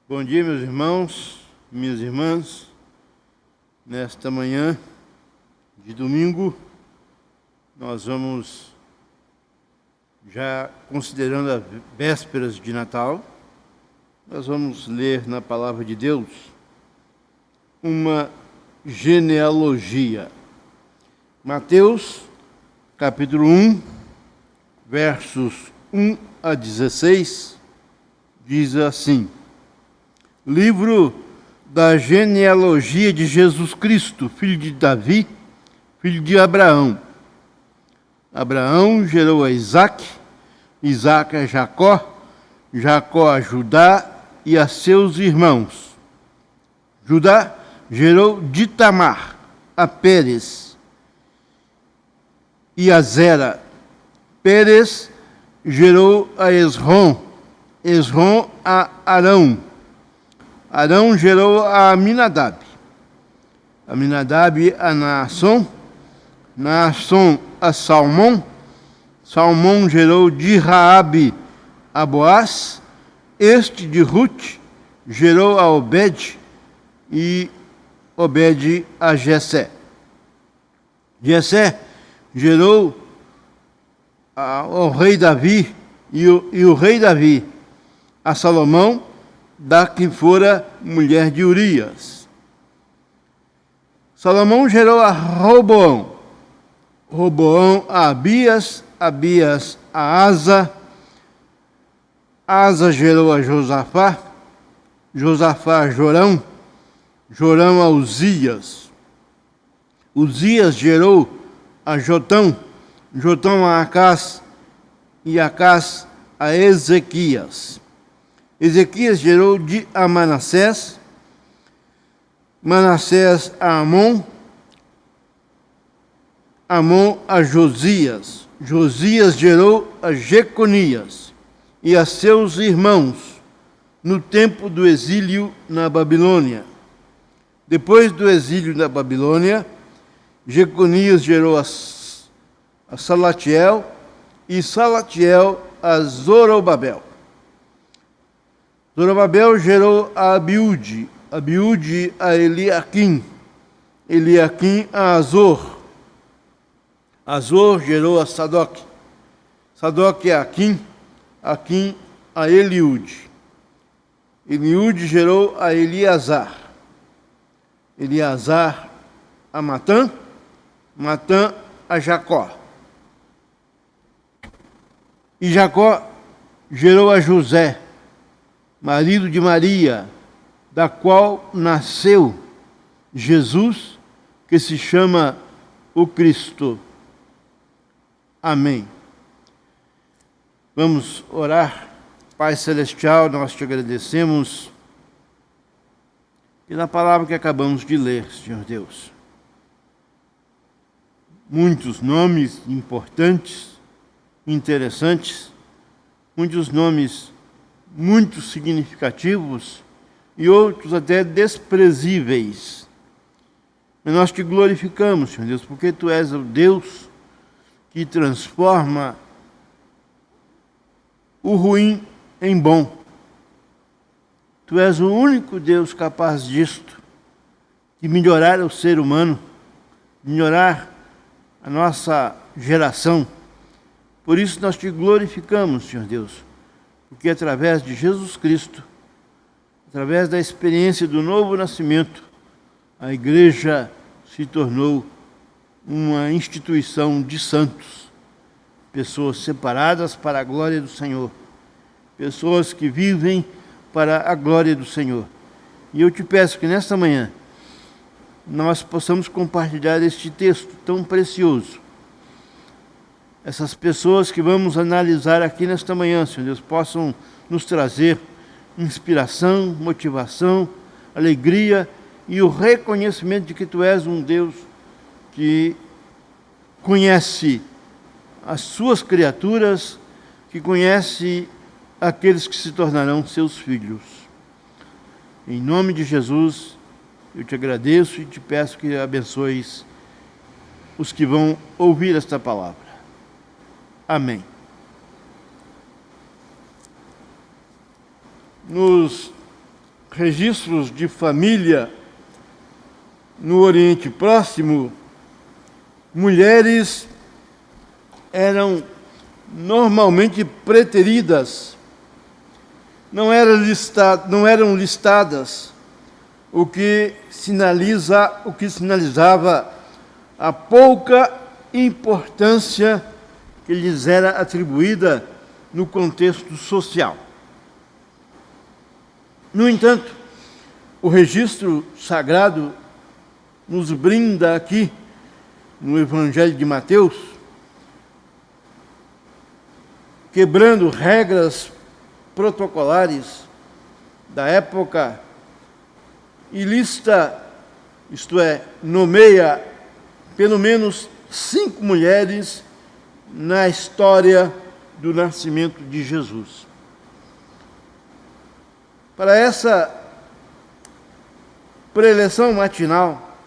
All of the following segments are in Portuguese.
Bom dia, meus irmãos, minhas irmãs. Nesta manhã de domingo, nós vamos, já considerando as vésperas de Natal, nós vamos ler na Palavra de Deus uma genealogia. Mateus, capítulo 1, versos 1 a 16, diz assim: Livro da genealogia de Jesus Cristo, filho de Davi, filho de Abraão. Abraão gerou a Isaque, Isaque a Jacó, Jacó a Judá e a seus irmãos. Judá gerou de Tamar a Pérez e a Zera. Pérez gerou a Esrom, Esrom a Arão. Arão gerou a Aminadab, Aminadab a Naasson, Naasson a Salmão, Salmão gerou de Raabe a Boaz, este de Ruth gerou a Obed e Obed a Jessé. Jessé gerou ao rei Davi e o rei Davi a Salomão, da que fora mulher de Urias. Salomão gerou a Roboão, Roboão a Abias, Abias a Asa, Asa gerou a Josafá, Josafá a Jorão, Jorão a Uzias, Uzias gerou a Jotão, Jotão a Acás e Acás a Ezequias. Ezequias gerou de a Manassés, Manassés a Amon, Amon a Josias, Josias gerou a Jeconias e a seus irmãos no tempo do exílio na Babilônia. Depois do exílio na Babilônia, Jeconias gerou a Salatiel e Salatiel a Zorobabel. Zorobabel gerou a Abiúde, Abiúde a Eliaquim, Eliaquim a Azor, Azor gerou a Sadoc, Sadoc a Aquim, Aquim a Eliúde, Eliúde gerou a Eleazar, Eleazar a Matã, Matã a Jacó, e Jacó gerou a José, marido de Maria, da qual nasceu Jesus, que se chama o Cristo. Amém. Vamos orar. Pai Celestial, nós te agradecemos pela palavra que acabamos de ler, Senhor Deus. Muitos nomes importantes, interessantes, muitos nomes muito significativos e outros até desprezíveis. Mas nós te glorificamos, Senhor Deus, porque Tu és o Deus que transforma o ruim em bom. Tu és o único Deus capaz disto, de melhorar o ser humano, melhorar a nossa geração. Por isso nós te glorificamos, Senhor Deus, porque através de Jesus Cristo, através da experiência do novo nascimento, a igreja se tornou uma instituição de santos, pessoas separadas para a glória do Senhor, pessoas que vivem para a glória do Senhor. E eu te peço que nesta manhã nós possamos compartilhar este texto tão precioso. Essas pessoas que vamos analisar aqui nesta manhã, Senhor Deus, possam nos trazer inspiração, motivação, alegria e o reconhecimento de que Tu és um Deus que conhece as Suas criaturas, que conhece aqueles que se tornarão Seus filhos. Em nome de Jesus, eu te agradeço e te peço que abençoes os que vão ouvir esta palavra. Amém. Nos registros de família no Oriente Próximo, mulheres eram normalmente preteridas, não eram listadas, o que sinalizava a pouca importância que lhes era atribuída no contexto social. No entanto, o registro sagrado nos brinda aqui, no Evangelho de Mateus, quebrando regras protocolares da época, e lista, isto é, nomeia pelo menos 5 mulheres na história do nascimento de Jesus. Para essa preleção matinal,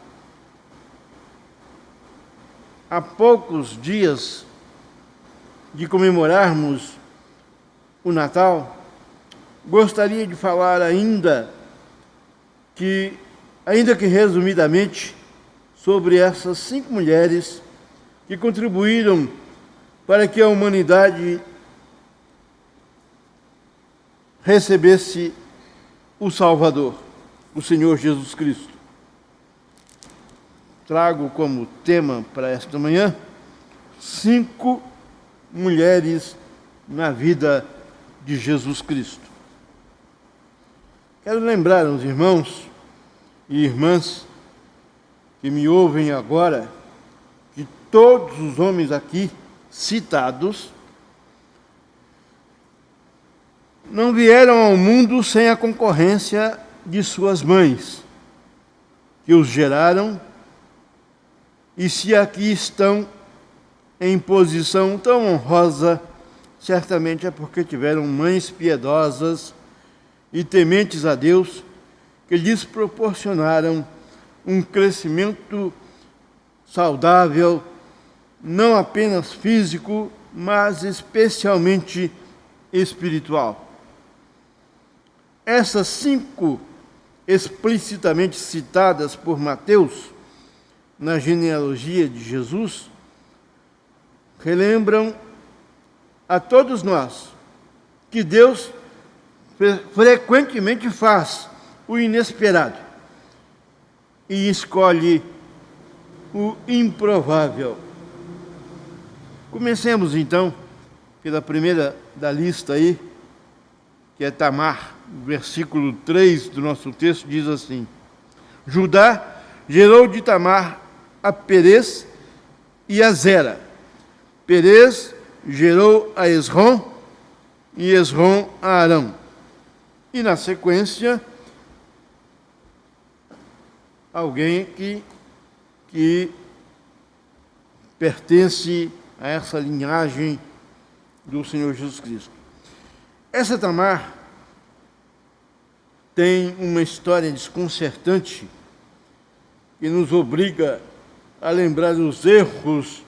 há poucos dias de comemorarmos o Natal, gostaria de falar ainda que resumidamente, sobre essas 5 mulheres que contribuíram para que a humanidade recebesse o Salvador, o Senhor Jesus Cristo. Trago como tema para esta manhã 5 mulheres na vida de Jesus Cristo. Quero lembrar aos irmãos e irmãs que me ouvem agora que todos os homens aqui citados não vieram ao mundo sem a concorrência de suas mães, que os geraram, e se aqui estão em posição tão honrosa, certamente é porque tiveram mães piedosas e tementes a Deus, que lhes proporcionaram um crescimento saudável, não apenas físico, mas especialmente espiritual. Essas 5 explicitamente citadas por Mateus na genealogia de Jesus relembram a todos nós que Deus frequentemente faz o inesperado e escolhe o improvável. Comecemos então pela primeira da lista aí, que é Tamar. O versículo 3 do nosso texto diz assim: Judá gerou de Tamar a Perez e a Zera. Perez gerou a Esrom e Esrom a Arão. E na sequência, alguém que pertence a essa linhagem do Senhor Jesus Cristo. Essa Tamar tem uma história desconcertante que nos obriga a lembrar os erros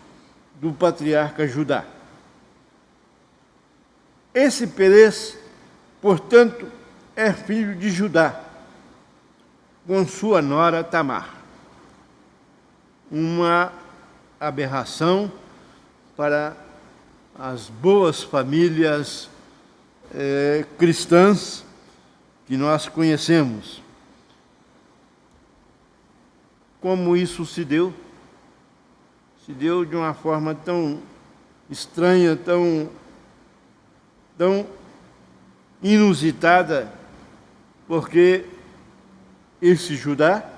do patriarca Judá. Esse Perez, portanto, é filho de Judá, com sua nora Tamar. Uma aberração para as boas famílias cristãs que nós conhecemos. Como isso se deu? Se deu de uma forma tão estranha, tão inusitada, porque esse Judá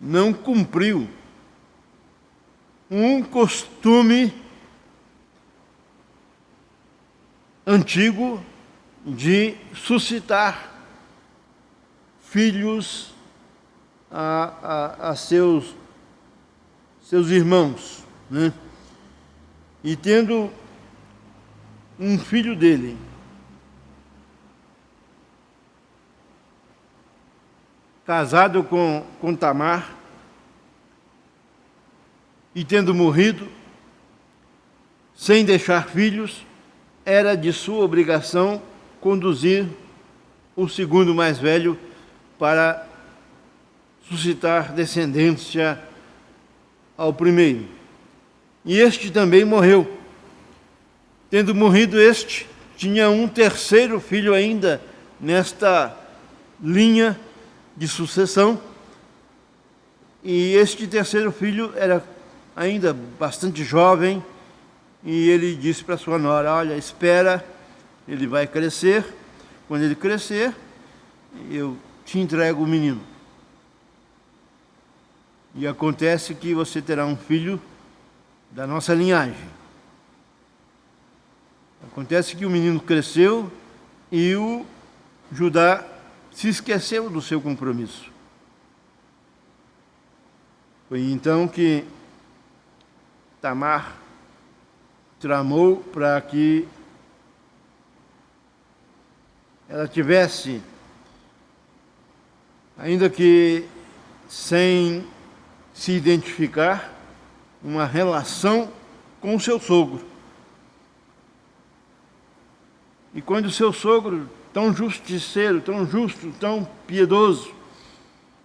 não cumpriu um costume antigo de suscitar filhos a seus irmãos, né? E tendo um filho dele casado com Tamar, e tendo morrido, sem deixar filhos, era de sua obrigação conduzir o segundo mais velho para suscitar descendência ao primeiro. E este também morreu. Tendo morrido este, tinha um terceiro filho ainda nesta linha de sucessão. E este terceiro filho era ainda bastante jovem, e ele disse para sua nora: olha, espera, ele vai crescer. Quando ele crescer, eu te entrego o menino. E acontece que você terá um filho da nossa linhagem. Acontece que o menino cresceu e o Judá se esqueceu do seu compromisso. Foi então que Tamar tramou para que ela tivesse, ainda que sem se identificar, uma relação com o seu sogro. E quando o seu sogro, tão justiceiro, tão justo, tão piedoso,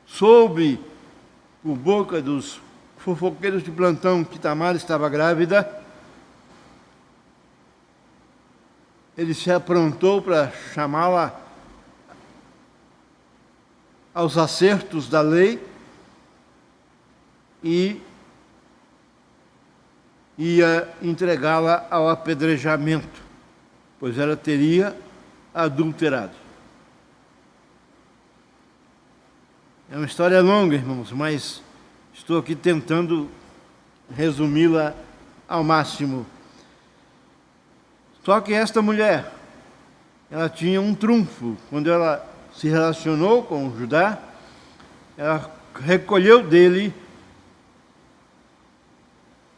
soube por boca dos fofoqueiros de plantão que Tamar estava grávida, ele se aprontou para chamá-la aos acertos da lei e ia entregá-la ao apedrejamento, pois ela teria adulterado. É uma história longa, irmãos, mas estou aqui tentando resumi-la ao máximo. Só que esta mulher, ela tinha um trunfo. Quando ela se relacionou com o Judá, ela recolheu dele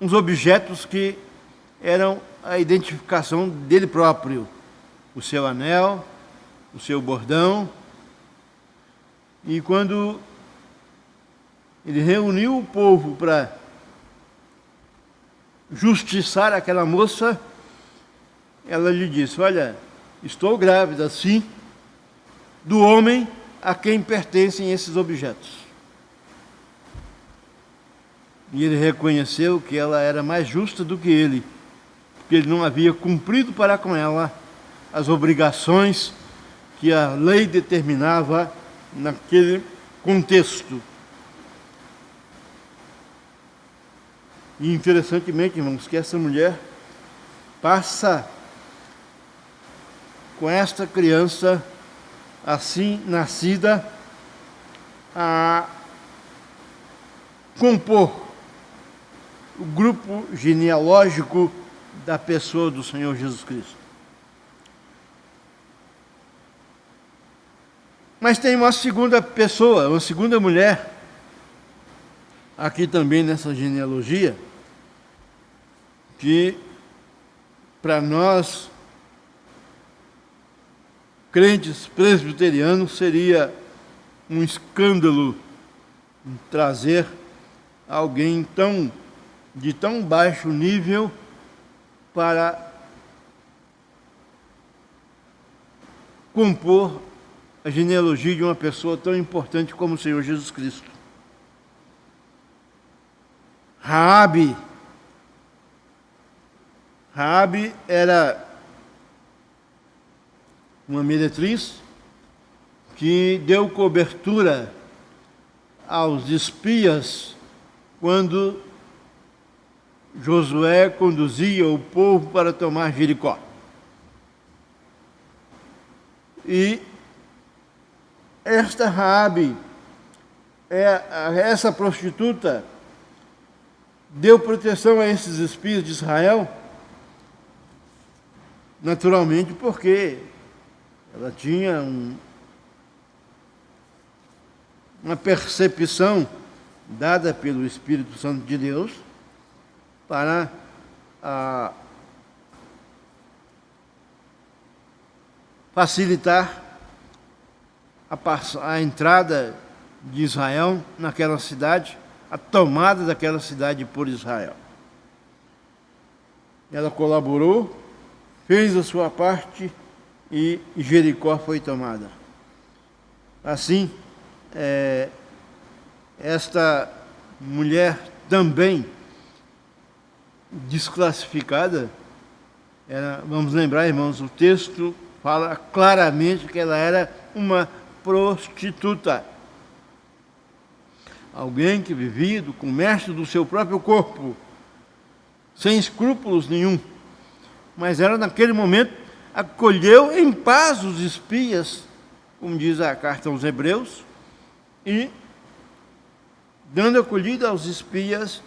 uns objetos que eram a identificação dele próprio: o seu anel, o seu bordão. E quando ele reuniu o povo para justiçar aquela moça, ela lhe disse: olha, estou grávida, sim, do homem a quem pertencem esses objetos. E ele reconheceu que ela era mais justa do que ele, porque ele não havia cumprido para com ela as obrigações que a lei determinava naquele contexto. E interessantemente, irmãos, que essa mulher passa com esta criança assim nascida a compor o grupo genealógico da pessoa do Senhor Jesus Cristo. Mas tem uma segunda pessoa, uma segunda mulher, aqui também nessa genealogia, que para nós, crentes presbiterianos, seria um escândalo trazer alguém de tão baixo nível para compor a genealogia de uma pessoa tão importante como o Senhor Jesus Cristo. Raabe era uma meretriz que deu cobertura aos espias quando Josué conduzia o povo para tomar Jericó. E esta Raabe, essa prostituta, deu proteção a esses espias de Israel, naturalmente porque ela tinha uma percepção dada pelo Espírito Santo de Deus para facilitar a entrada de Israel naquela cidade, a tomada daquela cidade por Israel. Ela colaborou, fez a sua parte e Jericó foi tomada. Assim, esta mulher também desclassificada, vamos lembrar, irmãos, o texto fala claramente que ela era uma prostituta. Alguém que vivia do comércio do seu próprio corpo, sem escrúpulos nenhum. Mas ela, naquele momento, acolheu em paz os espias, como diz a carta aos Hebreus, e, dando acolhida aos espias,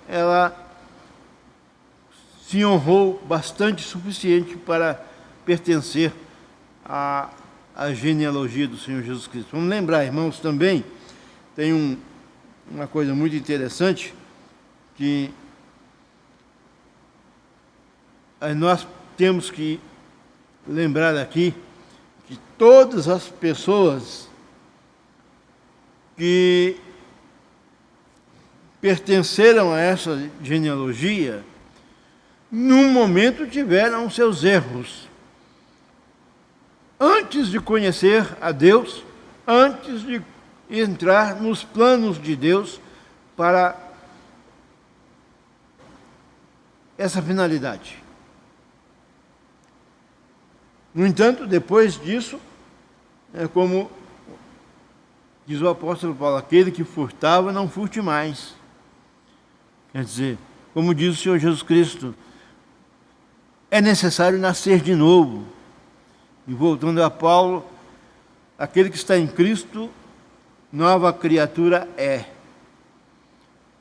ela se honrou bastante suficiente para pertencer à genealogia do Senhor Jesus Cristo. Vamos lembrar, irmãos, também, tem uma coisa muito interessante, que nós temos que lembrar aqui que todas as pessoas que pertenceram a essa genealogia, num momento tiveram seus erros. Antes de conhecer a Deus, antes de entrar nos planos de Deus para essa finalidade. No entanto, depois disso, é como diz o apóstolo Paulo, aquele que furtava, não furte mais. Quer dizer, como diz o Senhor Jesus Cristo, é necessário nascer de novo. E voltando a Paulo, aquele que está em Cristo, nova criatura é.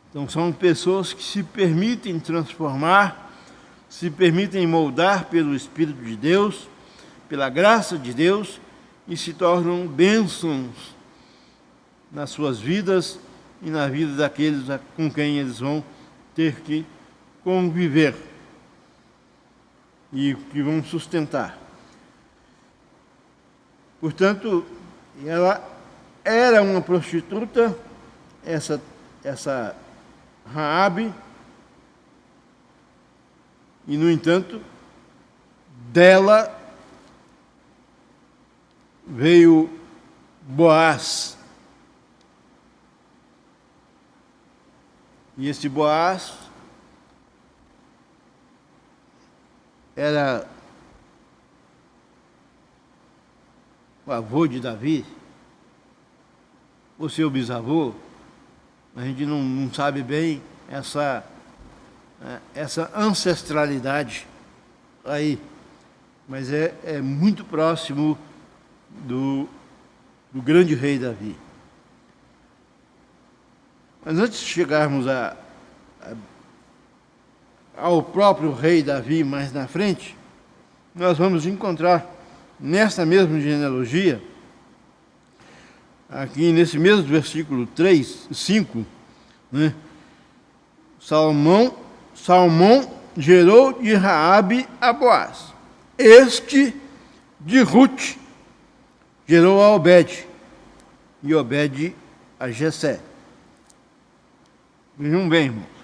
Então são pessoas que se permitem transformar, se permitem moldar pelo Espírito de Deus, pela graça de Deus, e se tornam bênçãos nas suas vidas e na vida daqueles com quem eles vão ter que conviver e que vão sustentar. Portanto, ela era uma prostituta, essa Raabe, e, no entanto, dela veio Boaz. E esse Boaz era o avô de Davi, o seu bisavô. A gente não sabe bem essa ancestralidade aí, mas é muito próximo do grande rei Davi. Mas antes de chegarmos ao próprio rei Davi mais na frente, nós vamos encontrar nessa mesma genealogia, aqui nesse mesmo versículo 5, né? Salmão gerou de Raabe a Boaz. Este de Ruth gerou a Obed, e Obed a Jessé. Vejam bem, irmãos.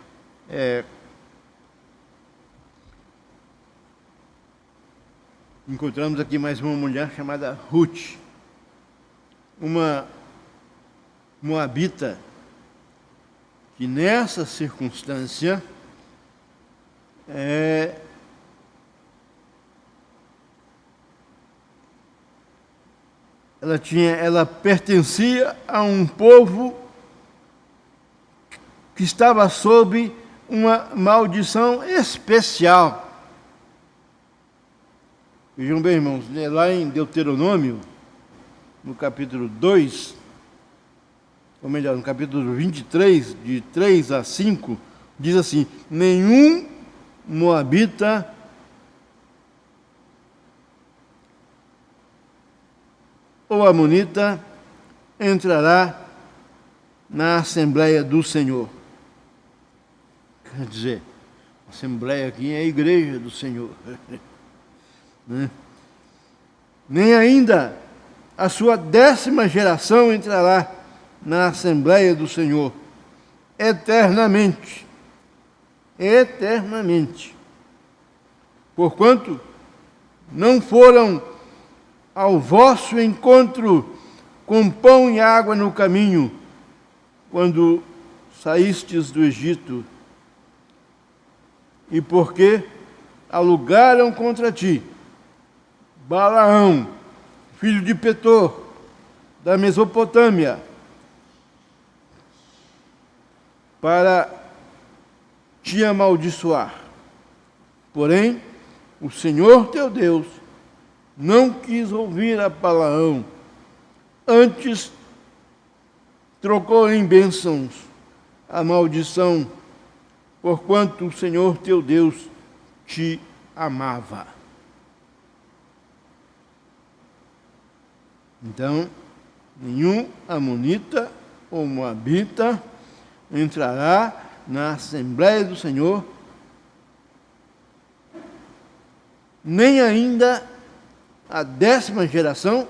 Encontramos aqui mais uma mulher chamada Ruth, uma moabita, que nessa circunstância ela pertencia a um povo que estava sob uma maldição especial. Vejam bem, irmãos, lá em Deuteronômio, no capítulo 2, ou melhor, no capítulo 23, de 3 a 5, diz assim: nenhum moabita ou amonita entrará na Assembleia do Senhor. Quer dizer, a Assembleia aqui é a Igreja do Senhor. Né? Nem ainda a sua 10ª geração entrará na Assembleia do Senhor, eternamente. Eternamente. Porquanto não foram ao vosso encontro com pão e água no caminho, quando saístes do Egito, e porque alugaram contra ti Balaão, filho de Petor, da Mesopotâmia, para te amaldiçoar. Porém, o Senhor teu Deus não quis ouvir a Balaão, antes trocou em bênçãos a maldição, porquanto o Senhor teu Deus te amava. Então, nenhum amonita ou moabita entrará na Assembleia do Senhor, nem ainda a 10ª geração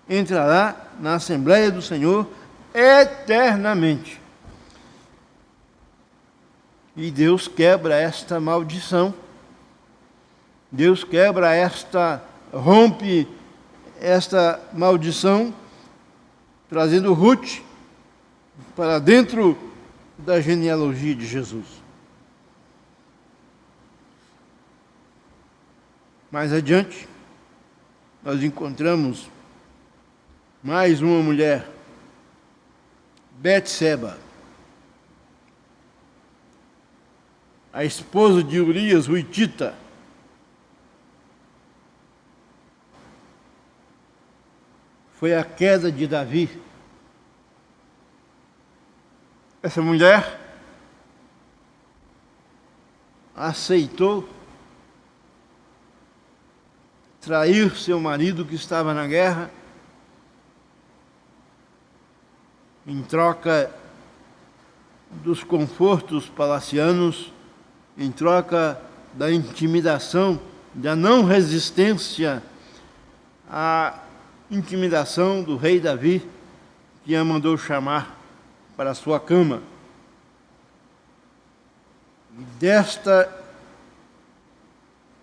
entrará na Assembleia do Senhor eternamente. E Deus quebra esta maldição. Deus quebra rompe esta maldição, trazendo Ruth para dentro da genealogia de Jesus. Mais adiante, nós encontramos mais uma mulher, Betseba, a esposa de Urias, o hitita. Foi a queda de Davi. Essa mulher aceitou trair seu marido que estava na guerra, em troca dos confortos palacianos, em troca da intimidação, da não resistência à intimidação do rei Davi, que a mandou chamar para a sua cama. E desta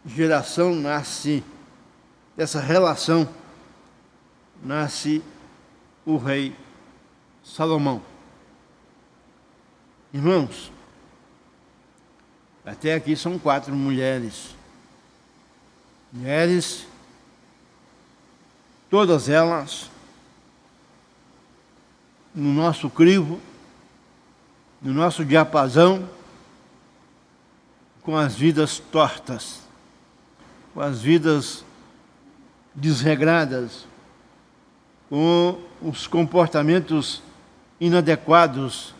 geração nasce, dessa relação, nasce o rei Salomão. Irmãos, até aqui são 4 mulheres. Mulheres, todas elas, no nosso crivo, no nosso diapasão, com as vidas tortas, com as vidas desregradas, com os comportamentos inadequados,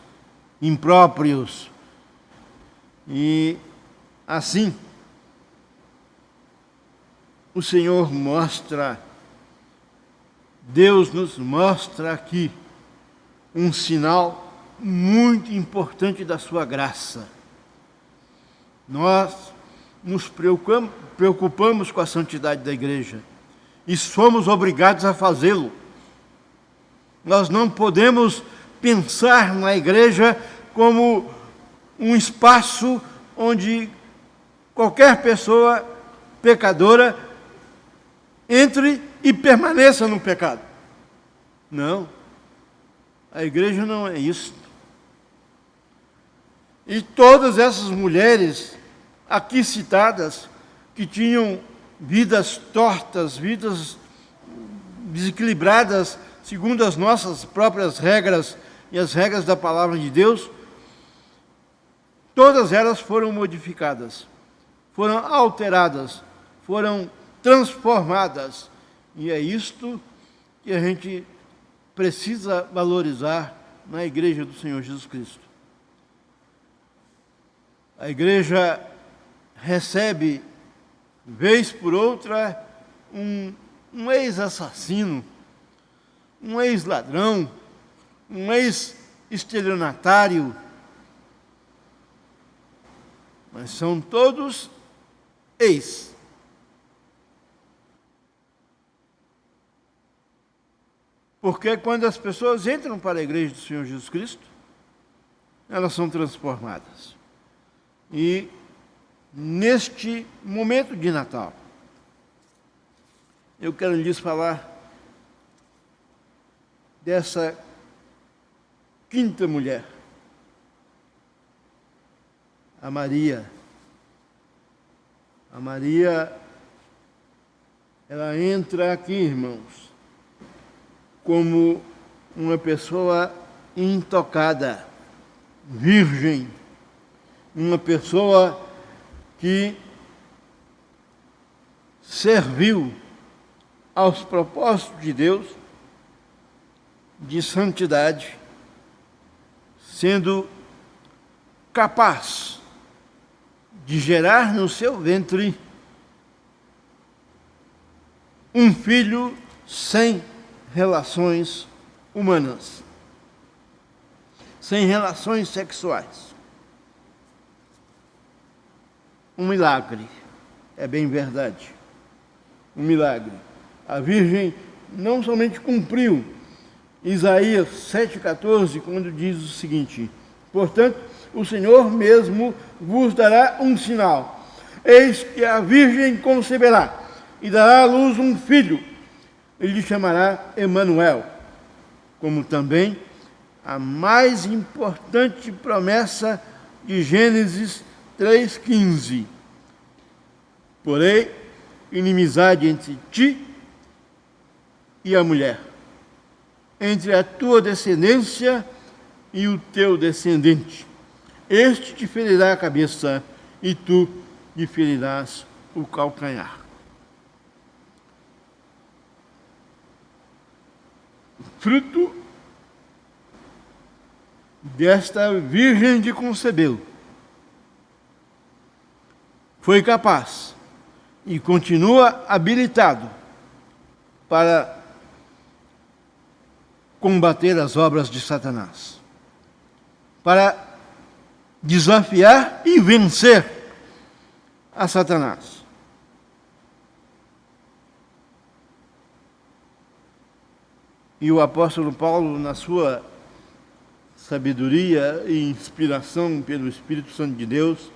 impróprios. E assim, o Senhor mostra, Deus nos mostra aqui um sinal muito importante da sua graça. Nós nos preocupamos com a santidade da igreja e somos obrigados a fazê-lo. Nós não podemos pensar na igreja como um espaço onde qualquer pessoa pecadora entre e permaneça no pecado. Não, a igreja não é isso. E todas essas mulheres aqui citadas, que tinham vidas tortas, vidas desequilibradas, segundo as nossas próprias regras e as regras da palavra de Deus, todas elas foram modificadas, foram alteradas, foram transformadas. E é isto que a gente precisa valorizar na igreja do Senhor Jesus Cristo. A igreja recebe, vez por outra, um ex-assassino, um ex-ladrão, um ex-estelionatário, mas são todos ex. Porque quando as pessoas entram para a igreja do Senhor Jesus Cristo, elas são transformadas. E neste momento de Natal, eu quero lhes falar dessa quinta mulher, a Maria. A Maria, ela entra aqui, irmãos, como uma pessoa intocada, virgem, uma pessoa que serviu aos propósitos de Deus de santidade, sendo capaz de gerar no seu ventre um filho sem relações humanas, sem relações sexuais. Um milagre, é bem verdade, um milagre. A Virgem não somente cumpriu Isaías 7,14, quando diz o seguinte: portanto, o Senhor mesmo vos dará um sinal. Eis que a Virgem conceberá e dará à luz um filho, e lhe chamará Emanuel, como também a mais importante promessa de Gênesis 3,15. Porém, inimizade entre ti e a mulher, entre a tua descendência e o teu descendente. Este te ferirá a cabeça e tu lhe ferirás o calcanhar. Fruto desta virgem que concebeu, foi capaz e continua habilitado para combater as obras de Satanás, para desafiar e vencer a Satanás. E o apóstolo Paulo, na sua sabedoria e inspiração pelo Espírito Santo de Deus,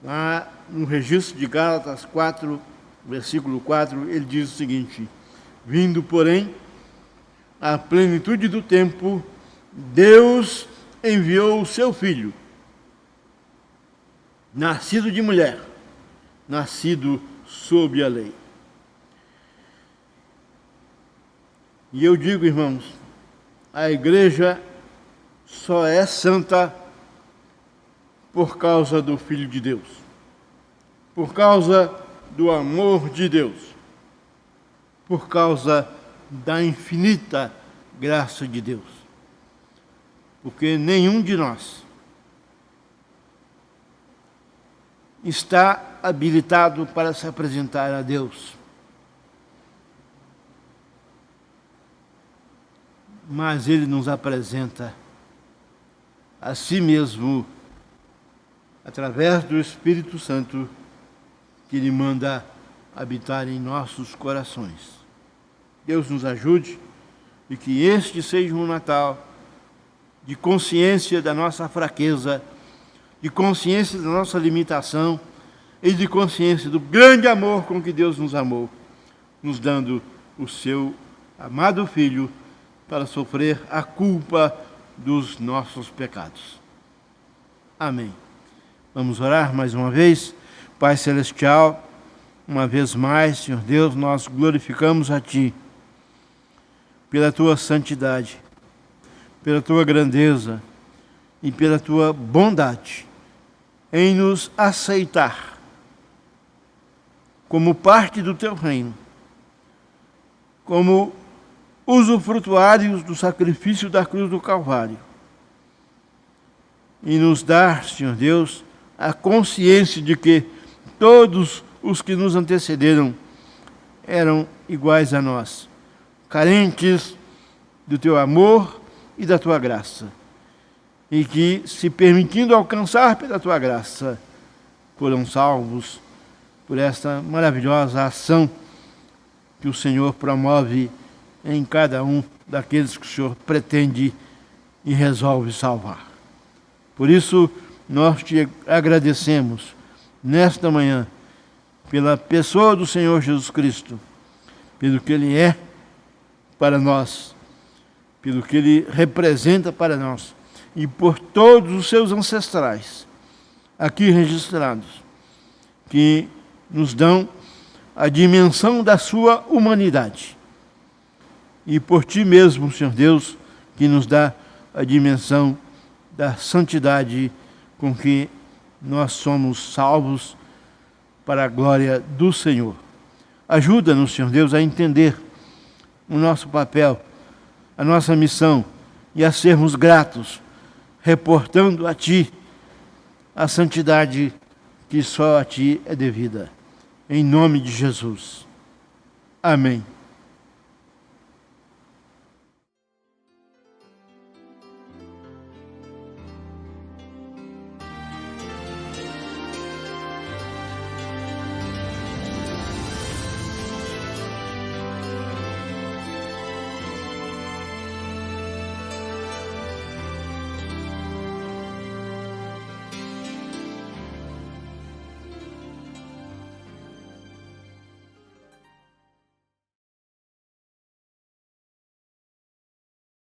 lá no registro de Gálatas 4, versículo 4, ele diz o seguinte: vindo, porém, à plenitude do tempo, Deus enviou o seu Filho, nascido de mulher, nascido sob a lei. E eu digo, irmãos, a igreja só é santa por causa do Filho de Deus, por causa do amor de Deus, por causa da infinita graça de Deus. Porque nenhum de nós está habilitado para se apresentar a Deus. Mas Ele nos apresenta a si mesmo através do Espírito Santo que Ele manda habitar em nossos corações. Deus nos ajude e que este seja um Natal de consciência da nossa fraqueza, de consciência da nossa limitação e de consciência do grande amor com que Deus nos amou, nos dando o seu amado Filho para sofrer a culpa dos nossos pecados. Amém. Vamos orar mais uma vez. Pai Celestial, uma vez mais, Senhor Deus, nós glorificamos a Ti pela Tua santidade, pela Tua grandeza e pela Tua bondade em nos aceitar como parte do Teu reino, como usufrutuários do sacrifício da cruz do Calvário, e nos dar, Senhor Deus, a consciência de que todos os que nos antecederam eram iguais a nós, carentes do Teu amor e da Tua graça, e que, se permitindo alcançar pela Tua graça, foram salvos por esta maravilhosa ação que o Senhor promove em cada um daqueles que o Senhor pretende e resolve salvar. Por isso, nós Te agradecemos nesta manhã pela pessoa do Senhor Jesus Cristo, pelo que Ele é para nós pelo que ele representa para nós e por todos os seus ancestrais aqui registrados, que nos dão a dimensão da sua humanidade. E por ti mesmo, Senhor Deus, que nos dá a dimensão da santidade com que nós somos salvos para a glória do Senhor. Ajuda-nos, Senhor Deus, a entender o nosso papel, a nossa missão e a sermos gratos, reportando a Ti a santidade que só a Ti é devida. Em nome de Jesus. Amém.